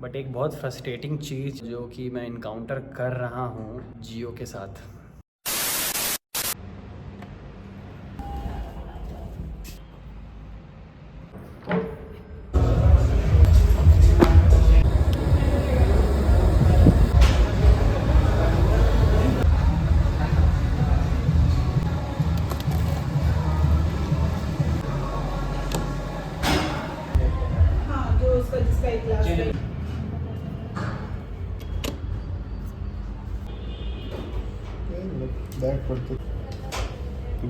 But एक बहुत frustrating चीज़ जो कि मैं इनकाउंटर कर रहा हूँ जियो के साथ। हाँ, जो उसका जिसका एक क्लास है।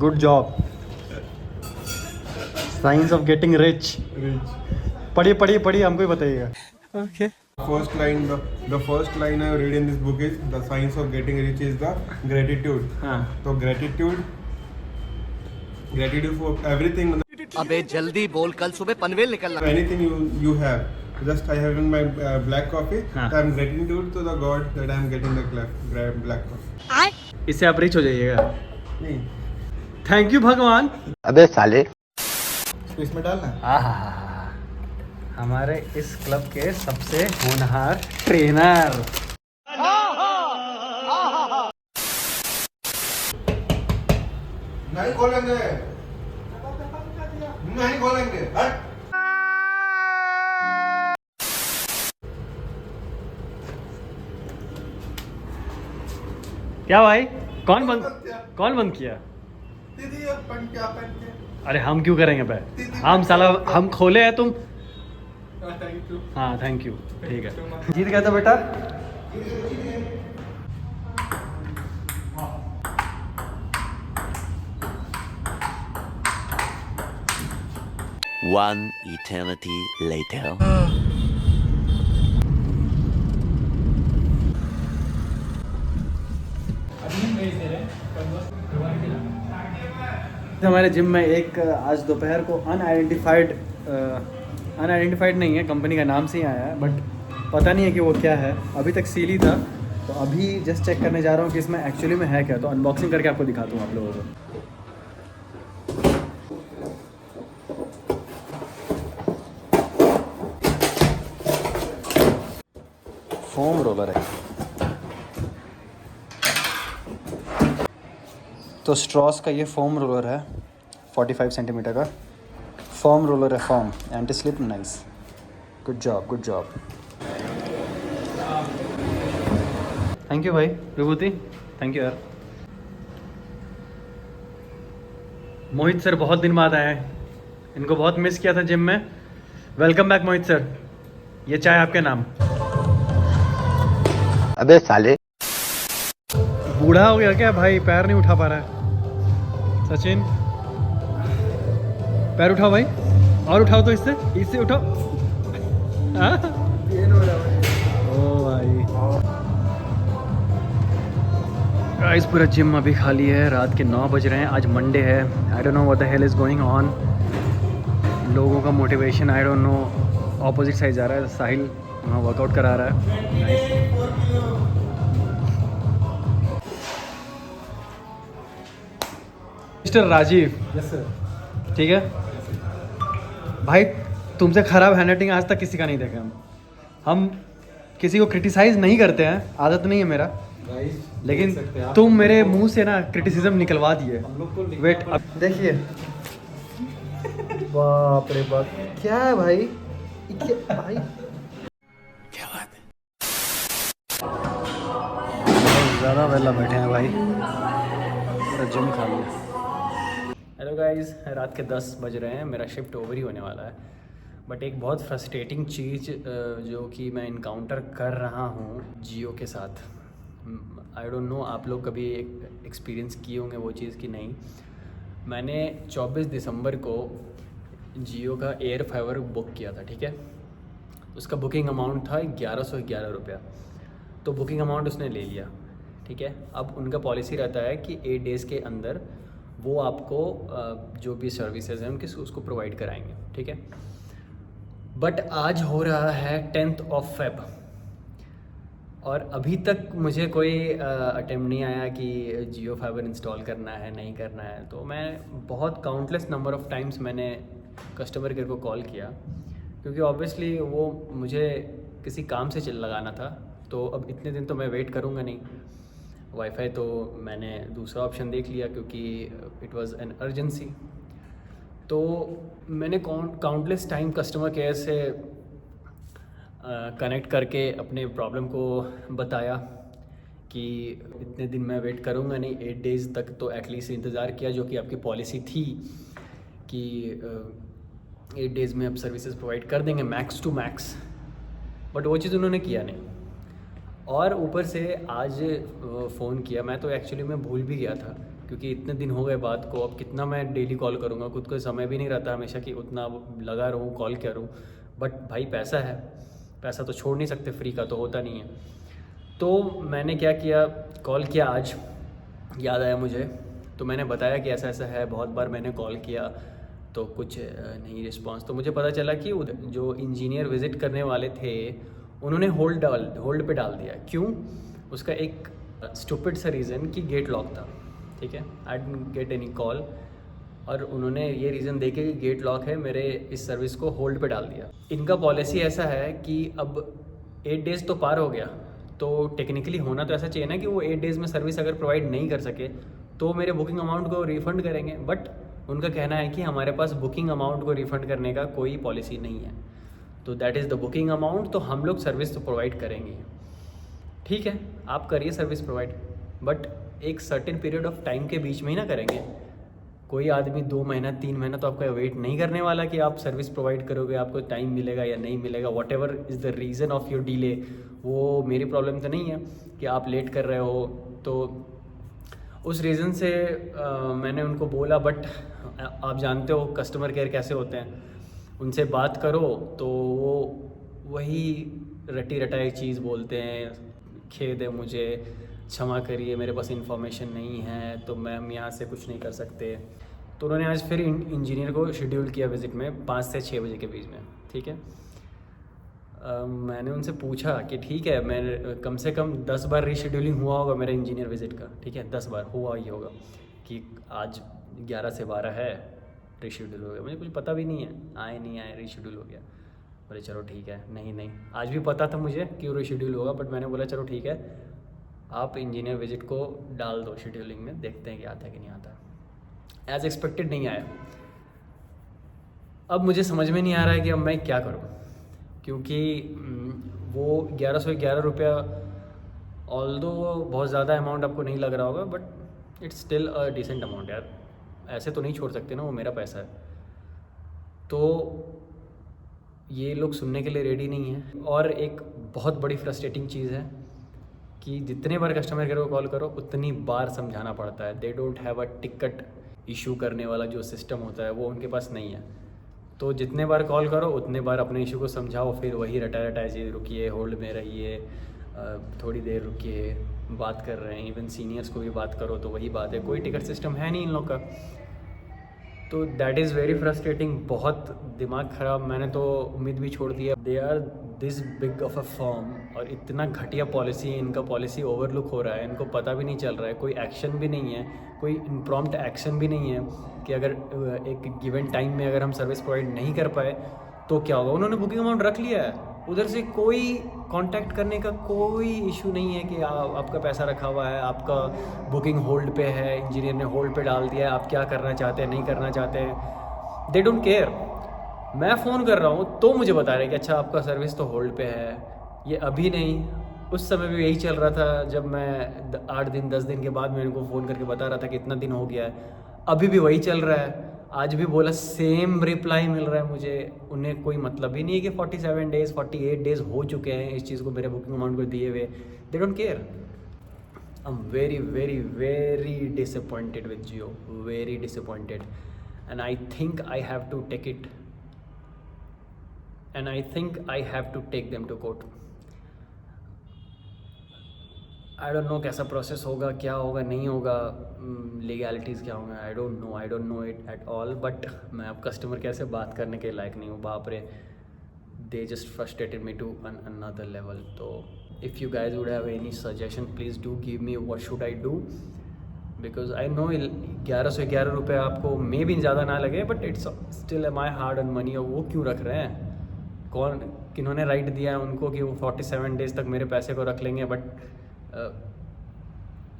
Good job. Science of getting rich. पढ़िए पढ़िए पढ़िए, हमको ही बताइएगा। Okay. First line, the first line I read in this book is the science of getting rich is the gratitude. हाँ। So gratitude for everything. अबे जल्दी बोल, कल सुबह पनवेल निकलना। Anything you have. Just I have in my black coffee. हाँ। So I'm gratitude to the God that I'm getting the black coffee. इससे आप रिच हो जाइएगा। नहीं, थैंक यू भगवान। अबे साले। तो इसमें डालना। आहा, हमारे इस क्लब के सबसे होनहार ट्रेनर। नहीं खोलेंगे। नहीं खोलेंगे। हट। क्या भाई, कौन बंद किया? दीदी अब पन क्या पन के? अरे हम क्यों करेंगे बे? हम साला हम खोले हैं, तुम। Thank you. हाँ थैंक यू, ठीक है। जीत गया था बेटा। One eternity later. हमारे जिम में एक आज दोपहर को अनआइडेंटिफाइड नहीं है, कंपनी का नाम से ही आया है, बट पता नहीं है कि वो क्या है। अभी तक सील ही था, तो अभी जस्ट चेक करने जा रहा हूँ कि इसमें एक्चुअली में है क्या। तो अनबॉक्सिंग करके आपको दिखाता हूँ आप लोगों को। फोम रोलर है। तो स्ट्रॉस का ये फोम रोलर है, 45 सेंटीमीटर का फोम रोलर है। Foam anti slip, nice, good job good job. Thank you भाई विभूति, थैंक यू यार। मोहित सर बहुत दिन बाद आए हैं, इनको बहुत मिस किया था जिम में। वेलकम बैक मोहित सर, ये चाय आपके नाम। अबे साले। बूढ़ा हो गया क्या भाई, पैर नहीं उठा पा रहा है। सचिन पैर उठाओ भाई, और उठाओ तो इससे उठाओ। हाँ? ओ भाई गाइस, पूरा जिम अभी खाली है। रात के 9 बज रहे हैं, आज मंडे है। I don't know what the hell is going on. लोगों का motivation I don't know. Opposite side जा रहा है, साहिल वहाँ वर्कआउट करा रहा है। Nice. Mister Rajiv, yes sir. ठीक है भाई, तुमसे ख़राब हैंडराइटिंग आज तक किसी का नहीं देखा। हम किसी को क्रिटिसाइज़ नहीं करते हैं, आदत नहीं है मेरा, लेकिन तुम मेरे मुंह से ना क्रिटिसिज्म निकलवा दिए। वेट, अब देखिए। बाप रे बाप, क्या है भाई, भाई क्या बात है? बहुत ज़्यादा वेला बैठे हैं भाई, पूरा जिम खा लिया। हेलो गाइस, रात के 10 बज रहे हैं, मेरा शिफ्ट ओवर ही होने वाला है। बट एक बहुत फ्रस्ट्रेटिंग चीज़ जो कि मैं इनकाउंटर कर रहा हूँ जियो के साथ। आई डोंट नो आप लोग कभी एक्सपीरियंस किए होंगे वो चीज़ कि नहीं। मैंने 24 दिसंबर को जियो का एयर फाइबर बुक किया था, ठीक है। उसका बुकिंग अमाउंट था 1111 रुपया। तो बुकिंग अमाउंट उसने ले लिया, ठीक है। अब उनका पॉलिसी रहता है कि 8 डेज़ के अंदर वो आपको जो भी सर्विसेज हैं उनके उसको प्रोवाइड कराएंगे, ठीक है। बट आज हो रहा है 10th ऑफ फेब, और अभी तक मुझे कोई अटेम्प्ट नहीं आया कि जियो फाइबर इंस्टॉल करना है नहीं करना है। तो मैं बहुत काउंटलेस नंबर ऑफ़ टाइम्स मैंने कस्टमर केयर को कॉल किया, क्योंकि ऑब्वियसली वो मुझे किसी काम से लगाना था, तो अब इतने दिन तो मैं वेट करूँगा नहीं। वाईफाई तो मैंने दूसरा ऑप्शन देख लिया क्योंकि इट वाज एन अर्जेंसी। तो मैंने काउंटलेस टाइम कस्टमर केयर से कनेक्ट करके अपने प्रॉब्लम को बताया कि इतने दिन मैं वेट करूँगा नहीं, 8 डेज़ तक तो एटलीस्ट इंतज़ार किया, जो कि आपकी पॉलिसी थी कि 8 डेज़ में अब सर्विसेज प्रोवाइड कर देंगे मैक्स टू मैक्स, बट वो चीज़ उन्होंने किया नहीं। और ऊपर से आज फ़ोन किया, मैं तो एक्चुअली मैं भूल भी गया था क्योंकि इतने दिन हो गए बात को, अब कितना मैं डेली कॉल करूँगा, खुद को समय भी नहीं रहता हमेशा कि उतना लगा रहूँ कॉल करूँ। बट भाई पैसा है, पैसा तो छोड़ नहीं सकते, फ्री का तो होता नहीं है। तो मैंने क्या किया, कॉल किया, आज याद आया मुझे, तो मैंने बताया कि ऐसा ऐसा है। बहुत बार मैंने कॉल किया तो कुछ नहीं रिस्पांस। तो मुझे पता चला कि जो इंजीनियर विज़िट करने वाले थे उन्होंने होल्ड पे डाल दिया। क्यों? उसका एक स्टूपिड सा रीज़न कि गेट लॉक था, ठीक है, I didn't get any call, और उन्होंने ये रीज़न दे के गेट लॉक है, मेरे इस सर्विस को होल्ड पे डाल दिया। इनका पॉलिसी ऐसा है कि अब 8 डेज़ तो पार हो गया, तो टेक्निकली होना तो ऐसा चाहिए ना कि वो 8 डेज़ में सर्विस अगर प्रोवाइड नहीं कर सके तो मेरे बुकिंग अमाउंट को रिफ़ंड करेंगे। बट उनका कहना है कि हमारे पास बुकिंग अमाउंट को रिफ़ंड करने का कोई पॉलिसी नहीं है, तो that is the booking amount, तो हम लोग सर्विस तो प्रोवाइड करेंगे। ठीक है, आप करिए सर्विस प्रोवाइड, बट एक सर्टेन पीरियड ऑफ टाइम के बीच में ही ना करेंगे। कोई आदमी 2 महीना 3 महीना तो आपका वेट नहीं करने वाला कि आप सर्विस प्रोवाइड करोगे, आपको टाइम मिलेगा या नहीं मिलेगा। What ever is the reason of your delay, वो मेरी प्रॉब्लम तो नहीं है कि आप लेट कर रहे हो। तो उस रीज़न से मैंने उनको बोला, बट आप जानते हो कस्टमर केयर कैसे होते हैं, उनसे बात करो तो वो वही रटी रटाई चीज़ बोलते हैं, खेद है मुझे, क्षमा करिए, मेरे पास इन्फॉर्मेशन नहीं है, तो मैम यहाँ से कुछ नहीं कर सकते। तो उन्होंने आज फिर इंजीनियर को शेड्यूल किया विज़िट में 5 से 6 बजे के बीच में, ठीक है। मैंने उनसे पूछा कि ठीक है, मैं कम से कम 10 बार रीशेड्यूलिंग हुआ होगा मेरे इंजीनियर विज़िट का, ठीक है, 10 बार हुआ ही होगा कि आज 11 से 12 है, रीशेड्यूल हो गया। मुझे कुछ पता भी नहीं है, आए नहीं आए, रीशेड्यूल हो गया। बोले चलो ठीक है, नहीं आज भी पता था मुझे कि वो रीशेड्यूल होगा, बट मैंने बोला चलो ठीक है, आप इंजीनियर विजिट को डाल दो शेड्यूलिंग में, देखते हैं कि आता है कि नहीं आता। एज एक्सपेक्टेड नहीं आया। अब मुझे समझ में नहीं आ रहा है कि अब मैं क्या करूं, क्योंकि वो 1111 रुपया, ऑल्दो बहुत ज़्यादा अमाउंट आपको नहीं लग रहा होगा, but it's still a decent amount यार। ऐसे तो नहीं छोड़ सकते ना, वो मेरा पैसा है। तो ये लोग सुनने के लिए रेडी नहीं है। और एक बहुत बड़ी फ्रस्ट्रेटिंग चीज़ है कि जितने बार कस्टमर केयर को कॉल करो उतनी बार समझाना पड़ता है। They don't have a ticket issue करने वाला जो सिस्टम होता है वो उनके पास नहीं है। तो जितने बार कॉल करो उतने बार अपने इशू को समझाओ, फिर वही रटाए चीज़, रुकिए, होल्ड में रहिए, थोड़ी देर रुकिए, बात कर रहे हैं। इवन सीनियर्स को भी बात करो तो वही बात है, कोई टिकट सिस्टम है नहीं इन लोग का। तो दैट इज़ वेरी फ्रस्ट्रेटिंग, बहुत दिमाग ख़राब। मैंने तो उम्मीद भी छोड़ दिया। They are this big of a form और इतना घटिया पॉलिसी, इनका पॉलिसी ओवरलुक हो रहा है, इनको पता भी नहीं चल रहा है, कोई एक्शन भी नहीं है, कोई इम्प्रॉम्प्ट एक्शन भी नहीं है कि अगर एक गिवन टाइम में अगर हम सर्विस प्रोवाइड नहीं कर पाए तो क्या होगा। उन्होंने बुकिंग अमाउंट रख लिया है, उधर से कोई कांटेक्ट करने का कोई इशू नहीं है कि आपका पैसा रखा हुआ है, आपका बुकिंग होल्ड पे है, इंजीनियर ने होल्ड पे डाल दिया है, आप क्या करना चाहते हैं, नहीं करना चाहते हैं। दे डोंट केयर। मैं फ़ोन कर रहा हूँ तो मुझे बता रहे कि अच्छा आपका सर्विस तो होल्ड पे है। ये अभी नहीं, उस समय भी यही चल रहा था। जब मैं 8 दिन 10 दिन के बाद मैं इनको फ़ोन करके बता रहा था कि इतना दिन हो गया है, अभी भी वही चल रहा है। आज भी बोला, सेम रिप्लाई मिल रहा है मुझे। उन्हें कोई मतलब ही नहीं है कि 47 डेज़ 48 डेज़ हो चुके हैं इस चीज़ को मेरे बुकिंग अमाउंट को दिए हुए। They don't care. I am very very very disappointed with Jio, very disappointed, and I think I have to take it, and I think I have to take them to court. I don't know कैसा process होगा, क्या होगा, नहीं होगा, legalities क्या होंगे, I don't know it at all. But मैं अब कस्टमर केयर से बात करने के लायक नहीं हूँ। बाप रे, they just frustrated me to another level. तो if you guys would have any suggestion please do give me what should I do, because I know 1111 रुपये आपको मे भी ज़्यादा ना लगे, but it's still my hard earn money. और वो क्यों रख रहे हैं? कौन किन्होंने राइट दिया है उनको कि वो 47 डेज़ तक मेरे पैसे को रख लेंगे, but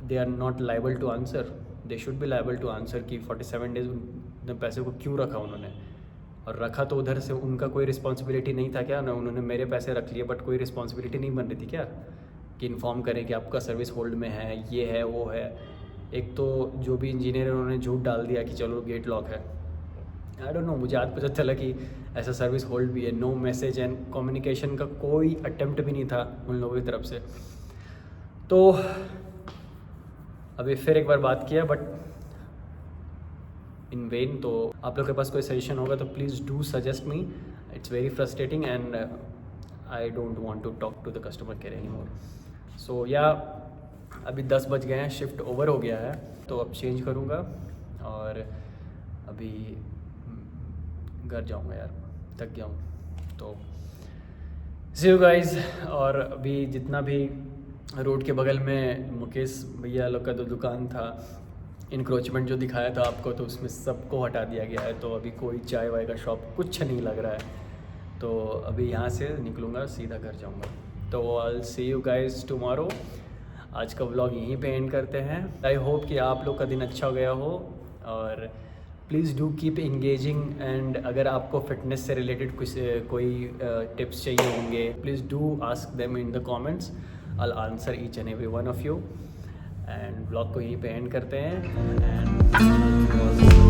they are not liable to answer, they should be liable to answer कि 47 डेज़ उन पैसे को क्यों रखा उन्होंने, और रखा तो उधर से उनका कोई रिस्पॉन्सिबिलिटी नहीं था क्या ना, उन्होंने मेरे पैसे रख लिए, बट कोई रिस्पॉन्सिबिलिटी नहीं बन रही थी क्या कि इन्फॉर्म करें कि आपका सर्विस होल्ड में है, ये है वो है। एक तो जो भी इंजीनियर है उन्होंने झूठ डाल दिया कि चलो गेट लॉक है। आई डोंट नो, मुझे आज पता चला कि ऐसा सर्विस होल्ड भी है। नो मैसेज एंड कम्युनिकेशन का कोई अटेम्प्ट भी नहीं था उन लोगों की तरफ से। तो अभी फिर एक बार बात किया बट इन वेन। तो आप लोग के पास कोई सजेशन होगा तो please do suggest me, it's very frustrating and I don't want to talk to the customer care any more. So या अभी 10 बज गए हैं, शिफ्ट ओवर हो गया है, तो अब चेंज करूँगा और अभी घर जाऊँगा यार, थक गया हूँ। तो सी यू गाइज। और अभी जितना भी रोड के बगल में मुकेश भैया लोग का जो दुकान था, इंक्रोचमेंट जो दिखाया था आपको, तो उसमें सबको हटा दिया गया है। तो अभी कोई चाय वाय का शॉप कुछ नहीं लग रहा है। तो अभी यहाँ से निकलूँगा, सीधा घर जाऊँगा। तो आई सी यू गाइज टुमारो। आज का व्लॉग यहीं पे एंड करते हैं। आई होप कि आप लोग का दिन अच्छा गया हो, और please do keep engaging. And अगर आपको फिटनेस से रिलेटेड कुछ कोई टिप्स चाहिए होंगे, please do ask them in the comments, I will answer each and every one of you. And blog को यहीं पे एंड करते हैं। एंड